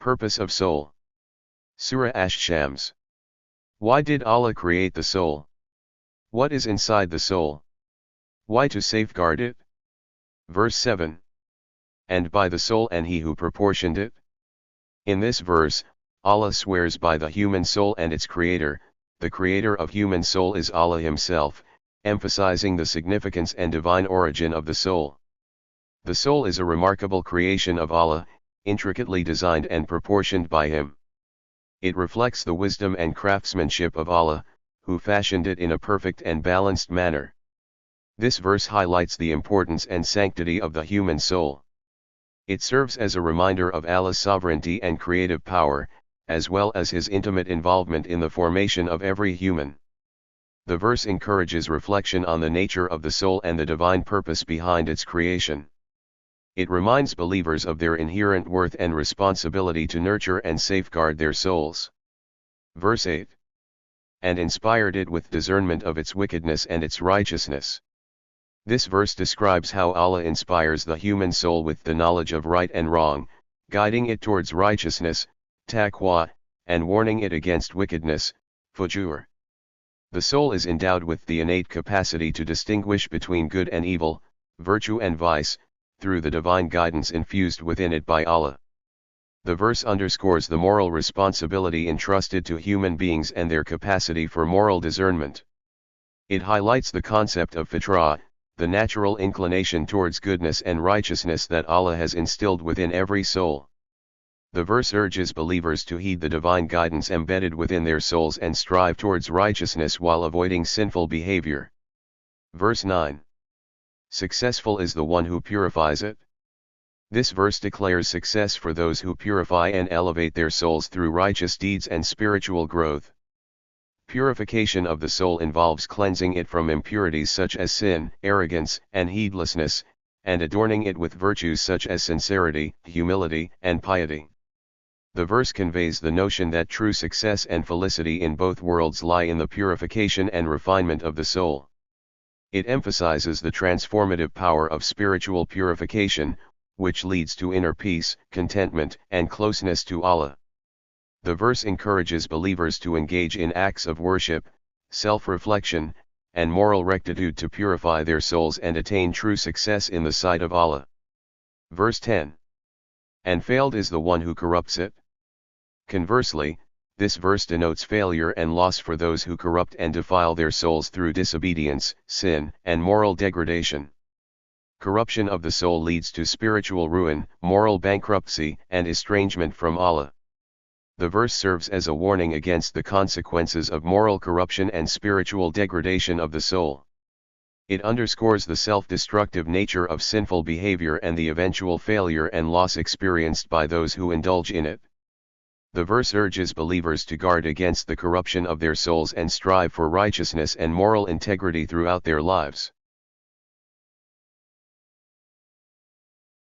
Purpose of soul. Surah Shams. Why did Allah create the soul? What is inside the soul? Why to safeguard it? Verse 7. And by the soul and he who proportioned it. In this verse, Allah swears by the human soul and its creator. The creator of human soul is Allah himself, emphasizing the significance and divine origin of the soul. The soul is a remarkable creation of Allah, intricately designed and proportioned by him. It reflects the wisdom and craftsmanship of Allah, who fashioned it in a perfect and balanced manner. This verse highlights the importance and sanctity of the human soul. It serves as a reminder of Allah's sovereignty and creative power, as well as his intimate involvement in the formation of every human. The verse encourages reflection on the nature of the soul and the divine purpose behind its creation. It reminds believers of their inherent worth and responsibility to nurture and safeguard their souls. Verse 8. And inspired it with discernment of its wickedness and its righteousness. This verse describes how Allah inspires the human soul with the knowledge of right and wrong, guiding it towards righteousness, taqwa, and warning it against wickedness, fujur. The soul is endowed with the innate capacity to distinguish between good and evil, virtue and vice, through the divine guidance infused within it by Allah. The verse underscores the moral responsibility entrusted to human beings and their capacity for moral discernment. It highlights the concept of fitrah, the natural inclination towards goodness and righteousness that Allah has instilled within every soul. The verse urges believers to heed the divine guidance embedded within their souls and strive towards righteousness while avoiding sinful behavior. Verse 9. Successful is the one who purifies it. This verse declares success for those who purify and elevate their souls through righteous deeds and spiritual growth. Purification of the soul involves cleansing it from impurities such as sin, arrogance, and heedlessness, and adorning it with virtues such as sincerity, humility, and piety. The verse conveys the notion that true success and felicity in both worlds lie in the purification and refinement of the soul. It emphasizes the transformative power of spiritual purification, which leads to inner peace, contentment, and closeness to Allah. The verse encourages believers to engage in acts of worship, self-reflection, and moral rectitude to purify their souls and attain true success in the sight of Allah. Verse 10. And failed is the one who corrupts it. Conversely, this verse denotes failure and loss for those who corrupt and defile their souls through disobedience, sin, and moral degradation. Corruption of the soul leads to spiritual ruin, moral bankruptcy, and estrangement from Allah. The verse serves as a warning against the consequences of moral corruption and spiritual degradation of the soul. It underscores the self-destructive nature of sinful behavior and the eventual failure and loss experienced by those who indulge in it. The verse urges believers to guard against the corruption of their souls and strive for righteousness and moral integrity throughout their lives.